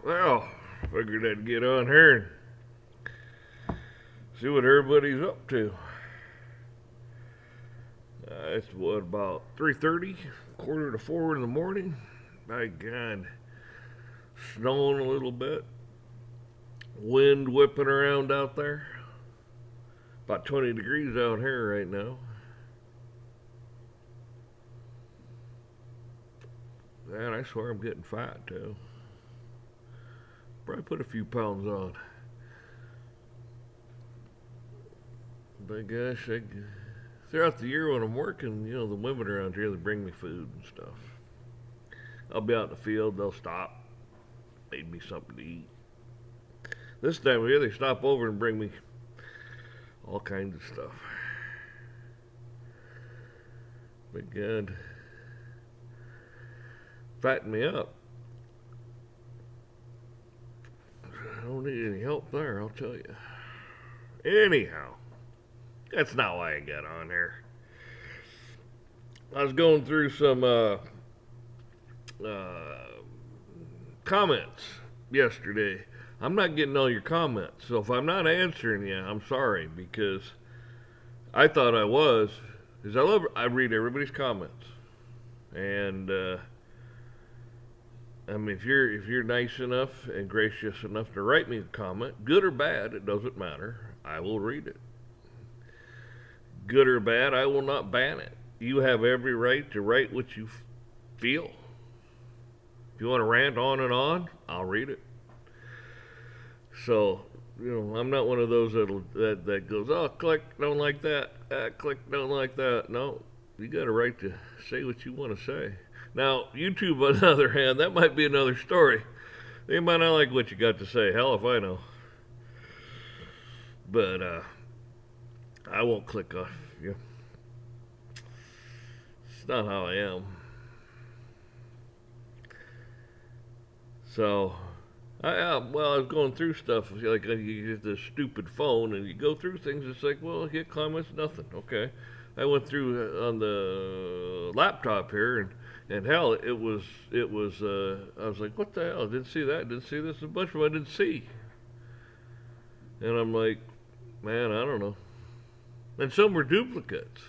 Well, figured I'd get on here and see what everybody's up to. It's what about 3:30, quarter to 4 in the morning. My God, snowing a little bit, wind whipping around out there. About 20 degrees out here right now. Man, I swear I'm getting fat too. Probably put a few pounds on. But gosh, throughout the year when I'm working, the women around here, they bring me food and stuff. I'll be out in the field, they'll stop, made me something to eat. This time of year, they stop over and bring me all kinds of stuff. But God, fatten me up. I don't need any help there, I'll tell you. Anyhow, that's not why I got on here. I was going through some comments yesterday. I'm not getting all your comments, so if I'm not answering you, I'm sorry because I thought I was. Because I read everybody's comments, and I mean if you're nice enough and gracious enough to write me a comment, good or bad, it doesn't matter. I will read it. Good or bad, I will not ban it. You have every right to write what you feel. If you want to rant on and on, I'll read it. So, I'm not one of those that goes, oh, click, don't like that, click, don't like that. No, you got a right to say what you want to say. Now, YouTube, on the other hand, that might be another story. They might not like what you got to say. Hell if I know. But I won't click off you. It's not how I am. So, I was going through stuff. Like you get this stupid phone and you go through things. It's like, well, hit comments, nothing. Okay. I went through on the laptop here, and hell, it was. I was like, what the hell? I didn't see that. Didn't see this. A bunch of them I didn't see. And I'm like, man, I don't know. And some were duplicates.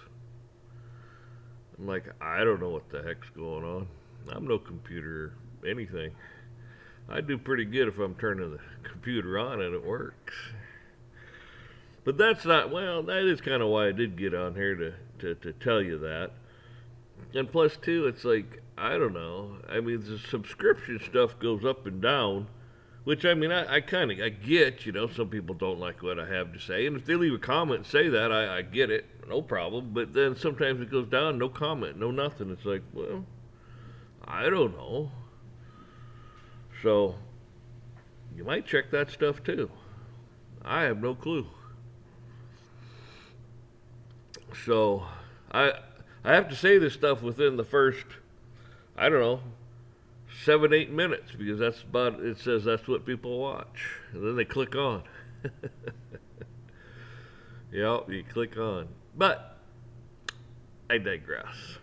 I'm like, I don't know what the heck's going on. I'm no computer or anything. I do pretty good if I'm turning the computer on and it works. But that's not, well, that is kind of why I did get on here to tell you that. And plus, too, it's like, I don't know. I mean, the subscription stuff goes up and down, which, I mean, I kind of, I get, some people don't like what I have to say. And if they leave a comment and say that, I get it, no problem. But then sometimes it goes down, no comment, no nothing. It's like, well, I don't know. So, you might check that stuff too. I have no clue. So, I I have to say this stuff within the first, I don't know, 7, 8 minutes because that's about it says that's what people watch, and then they click on. Yep, you click on. But I digress.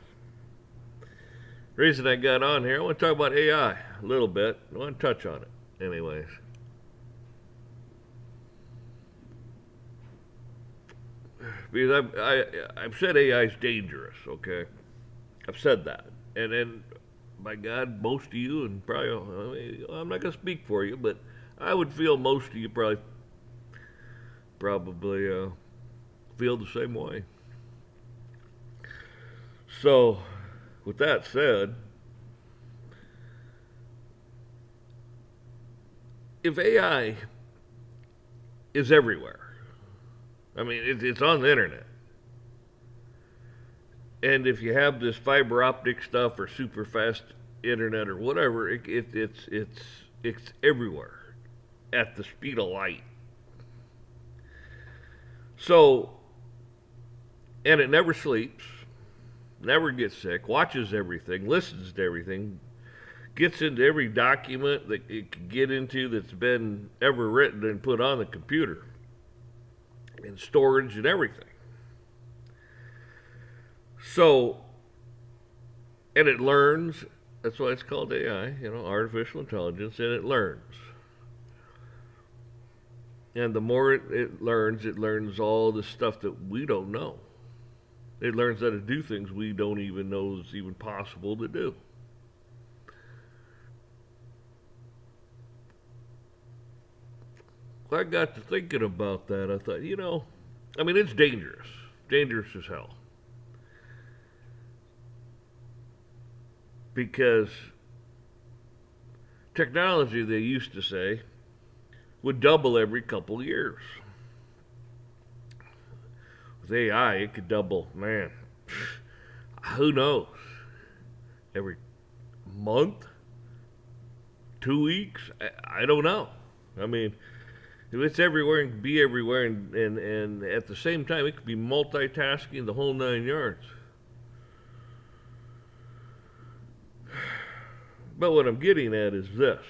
Reason I got on here, I want to talk about AI a little bit. I want to touch on it, anyways. Because I've said AI is dangerous. Okay, I've said that, and by God, most of you and probably I'm not gonna speak for you, but I would feel most of you probably feel the same way. So, with that said, if AI is everywhere, I mean it's on the internet, and if you have this fiber optic stuff or super fast internet or whatever, it's everywhere at the speed of light. So, and it never sleeps, never gets sick, watches everything, listens to everything, gets into every document that it can get into that's been ever written and put on the computer, and storage and everything. So, and it learns That's why it's called AI, artificial intelligence, and it learns. And the more it learns all the stuff that we don't know. It learns how to do things we don't even know is even possible to do. I got to thinking about that. I thought, I mean, it's dangerous. Dangerous as hell. Because technology, they used to say, would double every couple years. With AI, it could double, man, who knows? Every month? 2 weeks? I don't know. I mean, if it's everywhere and can be everywhere, and at the same time, it could be multitasking the whole 9 yards. But what I'm getting at is this.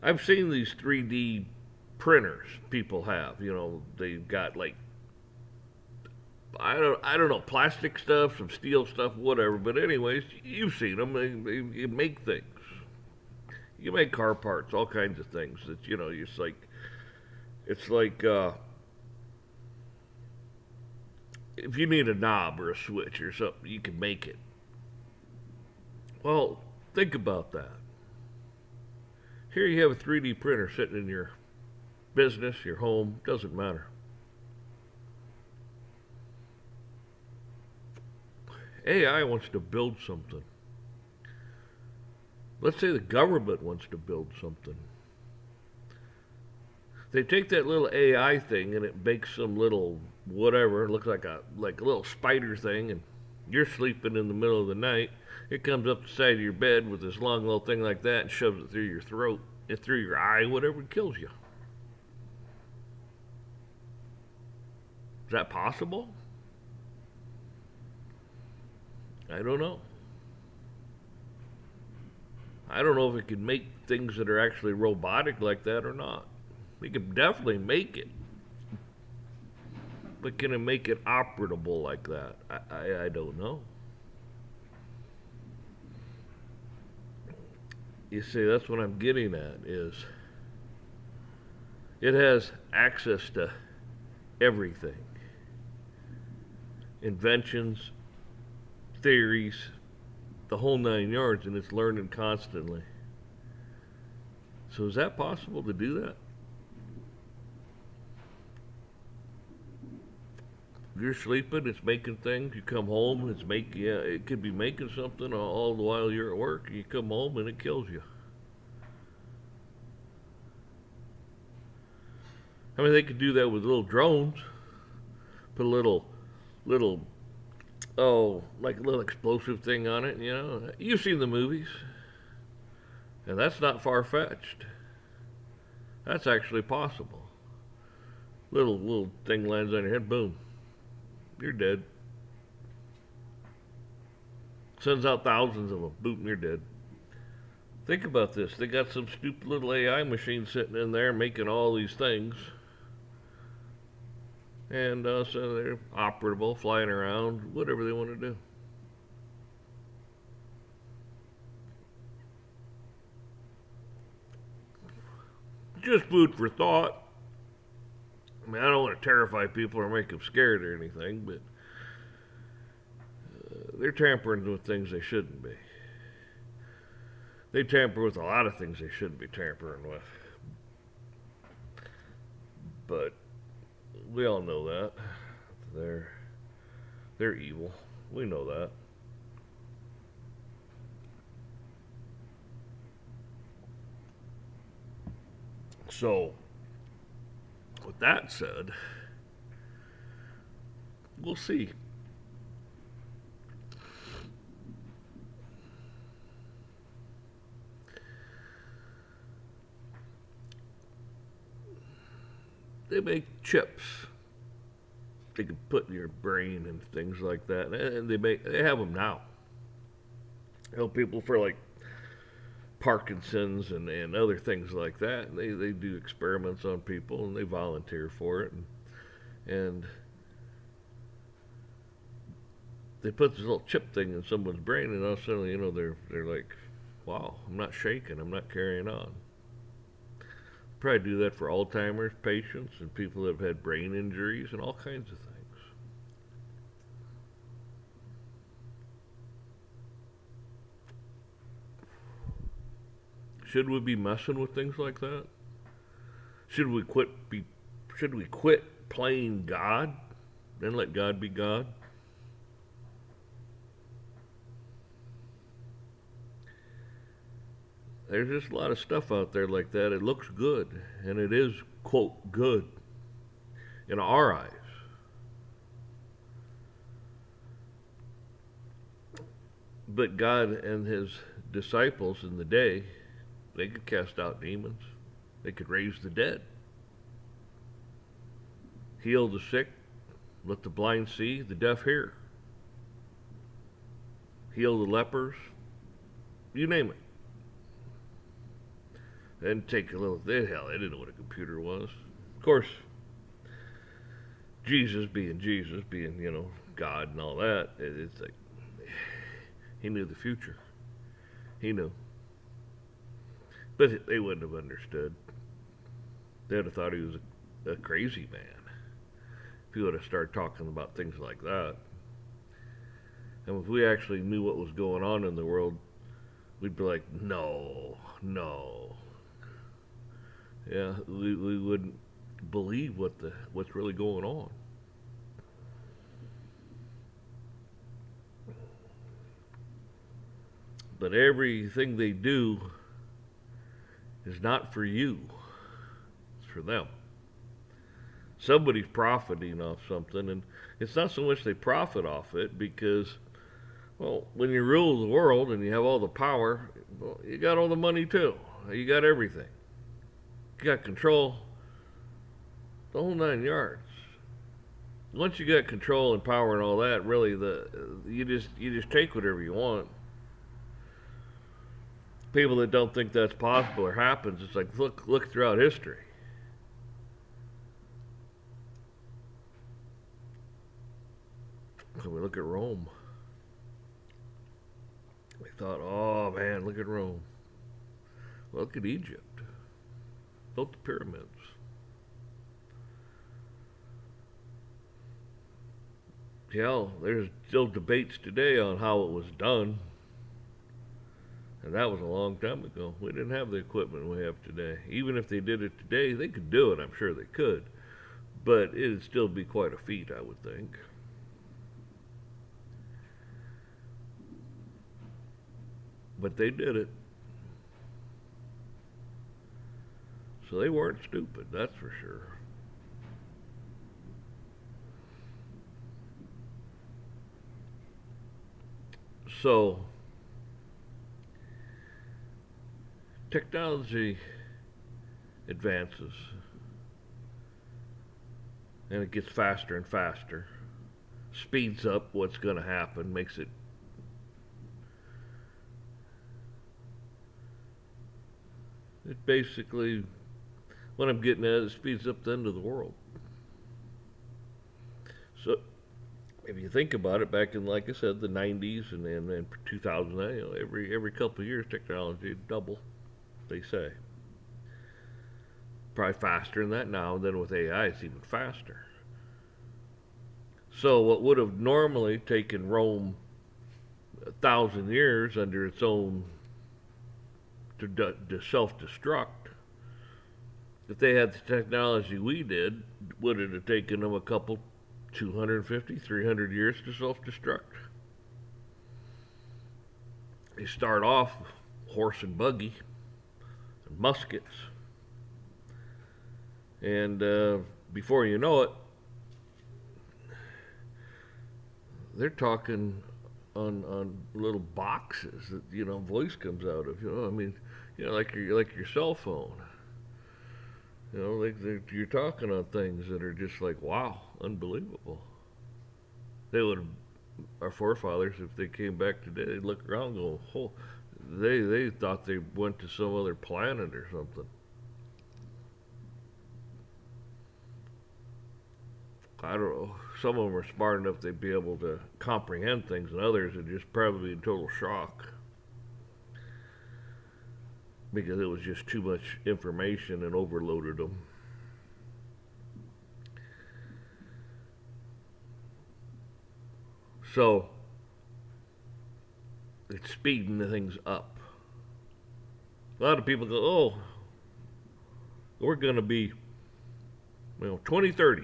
I've seen these 3D printers people have. They've got like I don't know, plastic stuff, some steel stuff, whatever. But anyways, you've seen them. They make things. You make car parts, all kinds of things that it's like if you need a knob or a switch or something, you can make it. Well, think about that. Here you have a 3D printer sitting in your business, your home, doesn't matter. AI wants to build something. Let's say the government wants to build something. They take that little AI thing and it makes some little whatever, it looks like a little spider thing, and you're sleeping in the middle of the night. It comes up the side of your bed with this long little thing like that and shoves it through your throat, and through your eye, whatever, it kills you. Is that possible? I don't know. I don't know if it can make things that are actually robotic like that or not. It can definitely make it. But can it make it operable like that? I don't know. You see, that's what I'm getting at is it has access to everything. Inventions, theories, the whole 9 yards, and it's learning constantly. So is that possible to do that? You're sleeping, it's making things. You come home, it could be making something all the while you're at work. You come home and it kills you. I mean, they could do that with little drones. Put a little, like a little explosive thing on it. You've seen the movies, and that's not far fetched. That's actually possible. Little thing lands on your head, boom, you're dead. Sends out thousands of them, boom, you're dead. Think about this. They got some stupid little AI machine sitting in there making all these things. And so they're operable, flying around, whatever they want to do. Just food for thought. I mean, I don't want to terrify people or make them scared or anything, but they're tampering with things they shouldn't be. They tamper with a lot of things they shouldn't be tampering with. But we all know that. They're they're evil. We know that. So, with that said, we'll see. They make chips they can put in your brain and things like that, and they have them now. Help people for like Parkinson's and other things like that. And they do experiments on people and they volunteer for it, and they put this little chip thing in someone's brain, and all of a sudden, they're like, "Wow, I'm not shaking. I'm not carrying on." Probably do that for Alzheimer's patients and people that have had brain injuries and all kinds of things. Should we be messing with things like that? Should we quit be should we quit playing God and let God be God? There's just a lot of stuff out there like that. It looks good, and it is, quote, good in our eyes. But God and his disciples in the day, they could cast out demons. They could raise the dead, heal the sick, let the blind see, the deaf hear, heal the lepers, you name it. And take a little, hell, they didn't know what a computer was. Of course, Jesus, God and all that, it's like, he knew the future. He knew. But they wouldn't have understood. They'd have thought he was a crazy man if he would have started talking about things like that. And if we actually knew what was going on in the world, we'd be like, no, no. Yeah, we wouldn't believe what's really going on. But everything they do is not for you. It's for them. Somebody's profiting off something, and it's not so much they profit off it because, well, when you rule the world and you have all the power, well, you got all the money too. You got everything. You got control, the whole 9 yards. Once you got control and power and all that, really, you just take whatever you want. People that don't think that's possible or happens, it's like look throughout history. So we look at Rome. We thought, oh man, look at Rome. Well, look at Egypt. Built the pyramids. Yeah, there's still debates today on how it was done. And that was a long time ago. We didn't have the equipment we have today. Even if they did it today, they could do it. I'm sure they could. But it'd still be quite a feat, I would think. But they did it. So they weren't stupid, that's for sure. So, technology advances and it gets faster and faster, speeds up what's going to happen, makes it basically, what I'm getting at, it speeds up the end of the world. So if you think about it, back in, like I said, the 90s and then 2009, every couple of years technology would double, they say. Probably faster than that now, and then with AI it's even faster. So what would have normally taken Rome 1,000 years under its own to self-destruct, if they had the technology we did, would it have taken them a couple 250, 300 years to self-destruct? They start off horse and buggy and muskets, and before you know it, they're talking on little boxes that voice comes out of. I mean, like your cell phone. Like you're talking on things that are just like, wow, unbelievable. They would, our forefathers, if they came back today, they'd look around and go, oh, they thought they went to some other planet or something. I don't know. Some of them are smart enough they'd be able to comprehend things, and others would just probably be in total shock because it was just too much information and overloaded them. So it's speeding the things up. A lot of people go, "Oh, we're going to be, 2030,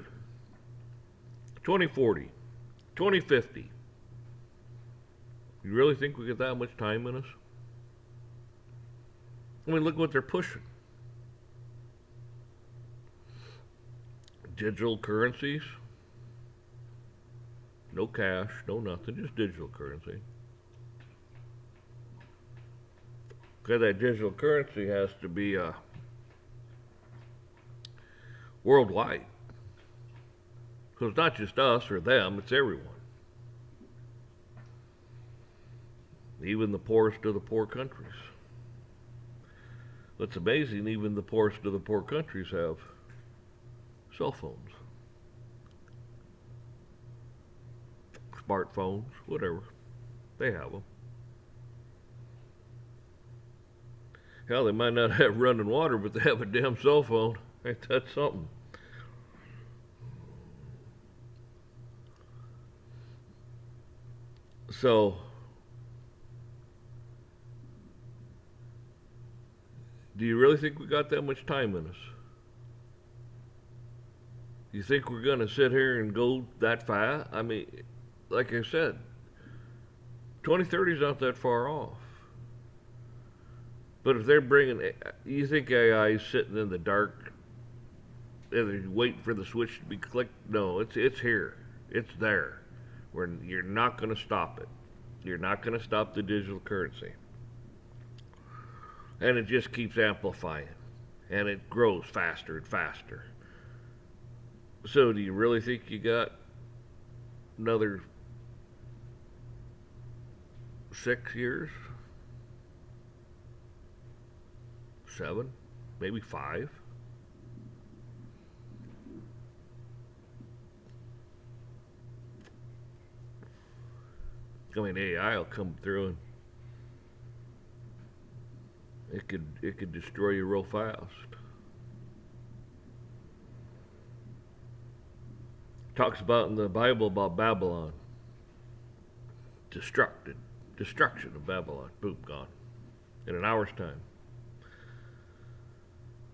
2040, 2050." You really think we get that much time in us? I mean, look what they're pushing. Digital currencies, no cash, no nothing, just digital currency. Because that digital currency has to be worldwide. So it's not just us or them, it's everyone. Even the poorest of the poor countries. What's amazing, even the poorest of the poor countries have cell phones, smartphones, whatever. They have them. Hell, they might not have running water, but they have a damn cell phone. Ain't that something? So, do you really think we got that much time in us? You think we're going to sit here and go that fast? I mean, like I said, 2030 is not that far off. But if they're bringing, you think AI is sitting in the dark and they're waiting for the switch to be clicked? No, it's here. It's there. You're not going to stop it. You're not going to stop the digital currency. And it just keeps amplifying. And it grows faster and faster. So do you really think you got another 6 years? 7? Maybe 5? I mean, AI will come through and it could destroy you real fast. Talks about in the Bible about Babylon. Destruction of Babylon. Boom, gone. In an hour's time.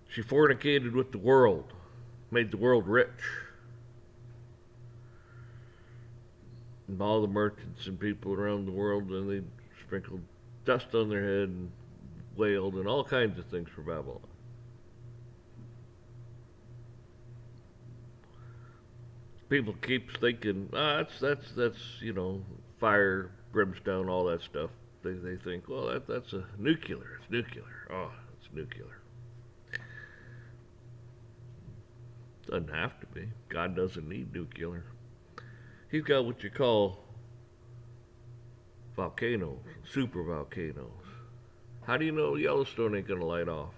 She fornicated with the world, made the world rich. And all the merchants and people around the world, and they sprinkled dust on their head and wailed and all kinds of things for Babylon. People keep thinking, that's fire, brimstone, all that stuff. They think, well, that's a nuclear. It's nuclear. Oh, it's nuclear. Doesn't have to be. God doesn't need nuclear. He's got what you call volcanoes, super volcanoes. How do you know Yellowstone ain't gonna light off?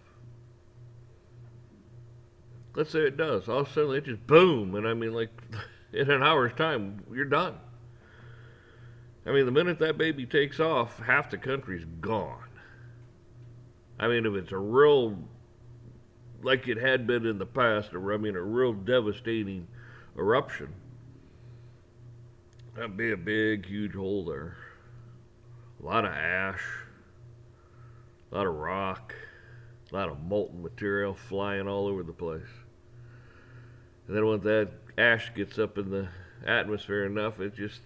Let's say it does. All of a sudden it just boom, and I mean, like, in an hour's time, you're done. I mean, the minute that baby takes off, half the country's gone. I mean, if it's a real, like it had been in the past, a real devastating eruption, that'd be a big, huge hole there. A lot of ash, a lot of rock, a lot of molten material flying all over the place. And then when that ash gets up in the atmosphere enough, it just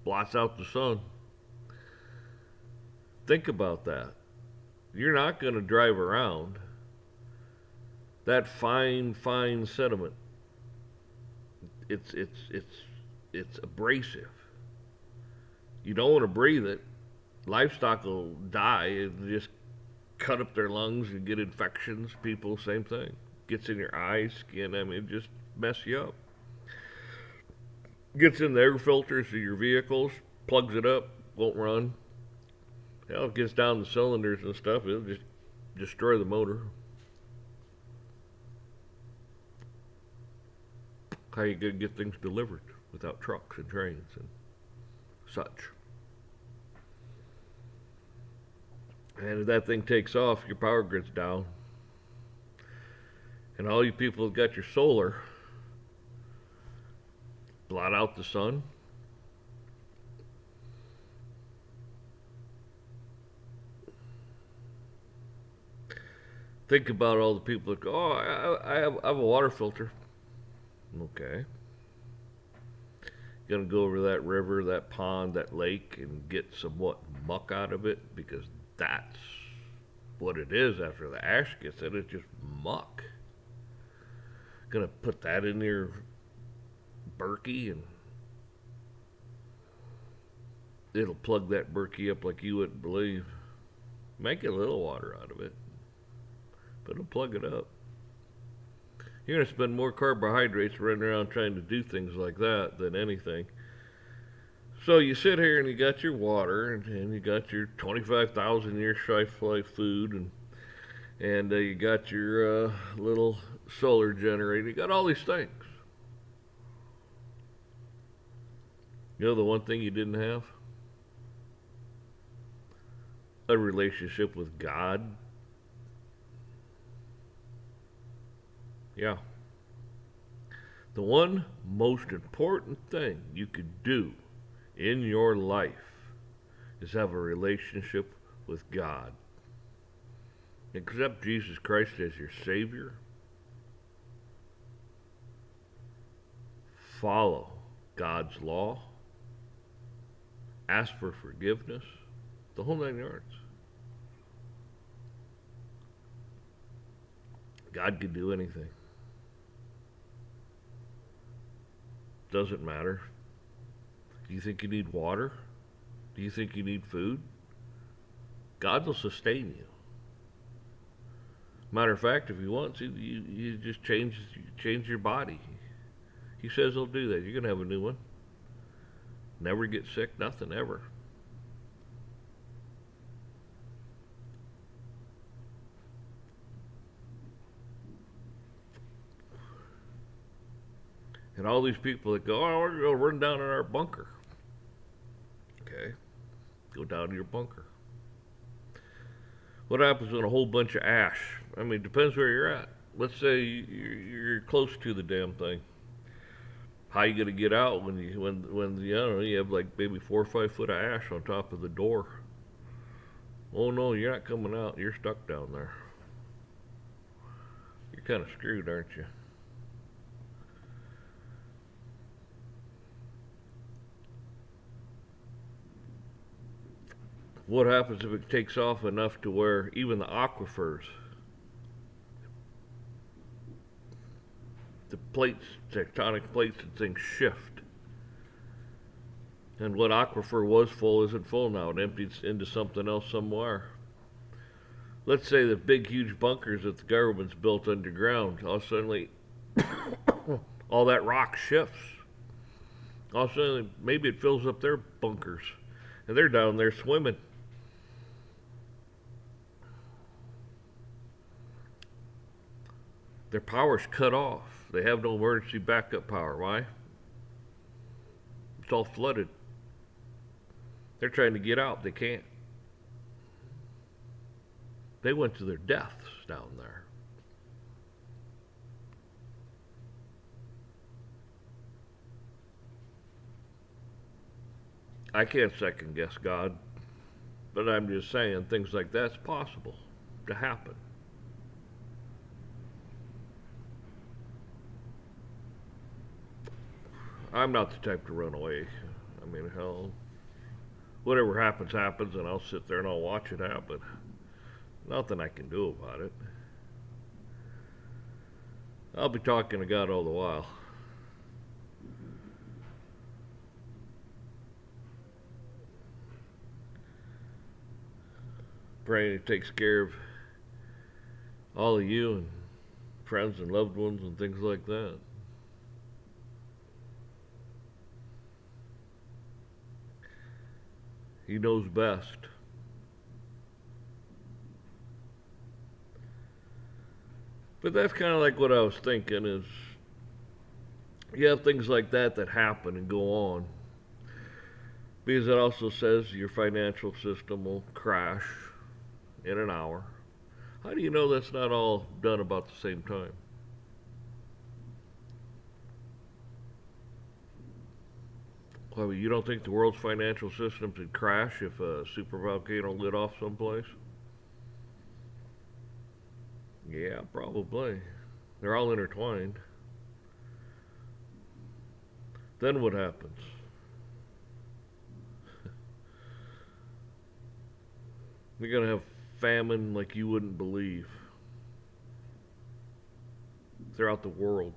blots out the sun. Think about that. You're not going to drive around. That fine sediment. It's abrasive. You don't want to breathe it. Livestock will die and just cut up their lungs and get infections. People, same thing. Gets in your eyes, skin. I mean, it just mess you up. Gets in the air filters of your vehicles, plugs it up, won't run. Hell, it gets down the cylinders and stuff. It'll just destroy the motor. How you gonna get things delivered without trucks and trains and such? And if that thing takes off, your power grid's down. And all you people that got your solar, blot out the sun. Think about all the people that go, oh, I have a water filter. Okay. Gonna go over that river, that pond, that lake, and get somewhat muck out of it, because that's what it is after the ash gets in. It's just muck. Gonna put that in your Berkey, and it'll plug that Berkey up like you wouldn't believe. Make a little water out of it, but it'll plug it up. You're going to spend more carbohydrates running around trying to do things like that than anything. So you sit here and you got your water, and you got your 25,000 year shelf life food, and you got your little solar generator. You got all these things. You know the one thing you didn't have? A relationship with God. Yeah. The one most important thing you could do in your life is have a relationship with God. Accept Jesus Christ as your Savior. Follow God's law. Ask for forgiveness. The whole 9 yards. God can do anything. Doesn't matter. Do you think you need water? Do you think you need food? God will sustain you. Matter of fact, if He wants, you just change your body. He says He'll do that. You're going to have a new one. Never get sick, nothing, ever. And all these people that go, oh, we're going to run down in our bunker. Okay. Go down to your bunker. What happens when a whole bunch of ash? I mean, it depends where you're at. Let's say you're close to the damn thing. How you going to get out when you don't know, you have like maybe 4 or 5 foot of ash on top of the door? Oh no, you're not coming out. You're stuck down there. You're kind of screwed, aren't you? What happens if it takes off enough to where even the aquifers, the plates, tectonic plates and things shift? And what aquifer was full isn't full now. It empties into something else somewhere. Let's say the big, huge bunkers that the government's built underground, all suddenly, all that rock shifts. All of a sudden, maybe it fills up their bunkers, and they're down there swimming. Their power's cut off. They have no emergency backup power. Why? It's all flooded. They're trying to get out. They can't. They went to their deaths down there. I can't second guess God, but I'm just saying things like that's possible to happen. I'm not the type to run away. I mean, hell, whatever happens, happens, and I'll sit there and I'll watch it happen. Nothing I can do about it. I'll be talking to God all the while. Praying He takes care of all of you and friends and loved ones and things like that. He knows best. But that's kind of like what I was thinking is, You have things like that that happen and go on. Because it also says your financial system will crash in an hour. How do you know that's not all done about the same time? Well, you don't think the world's financial system could crash if a supervolcano lit off someplace? Yeah, probably. They're all intertwined. Then what happens? You're going to have famine like you wouldn't believe throughout the world.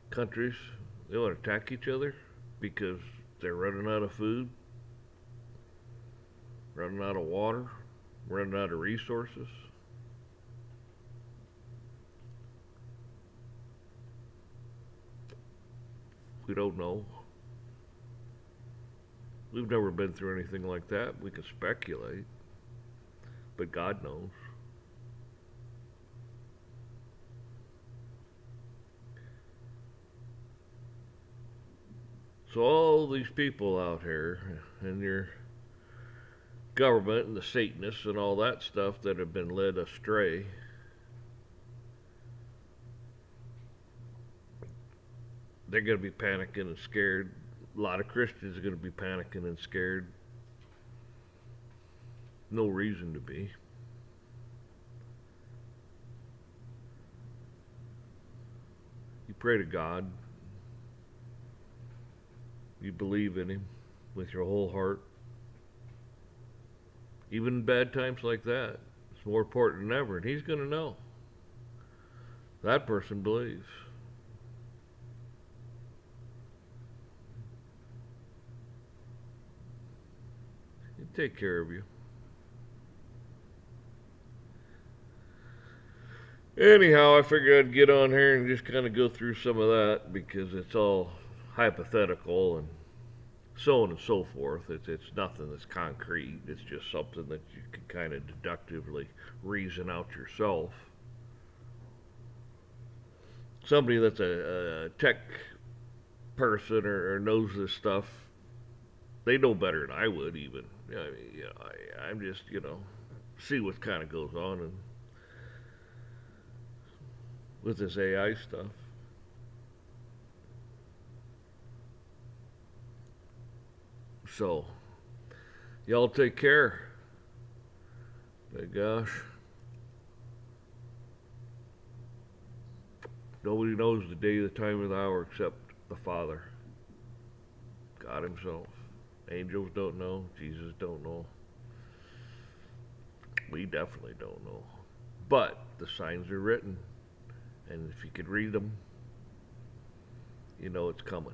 Countries, they'll attack each other because they're running out of food, running out of water, running out of resources. We don't know. We've never been through anything like that. We can speculate, but God knows. So all these people out here and your government and the Satanists and all that stuff that have been led astray, they're going to be panicking and scared. A lot of Christians are going to be panicking and scared. No reason to be. You pray to God. You believe in Him with your whole heart. Even in bad times like that, it's more important than ever, and He's going to know. That person believes. He'll take care of you. Anyhow, I figured I'd get on here and just kind of go through some of that because it's all hypothetical and so on and so forth. It's nothing that's concrete. It's just something that you can kind of deductively reason out yourself. Somebody that's a tech person or knows this stuff, they know better than I would even. I mean, I'm just see what kind of goes on and with this AI stuff. So, y'all take care. My gosh. Nobody knows the day, the time, or the hour except the Father, God Himself. Angels don't know. Jesus don't know. We definitely don't know. But the signs are written. And if you could read them, you know it's coming.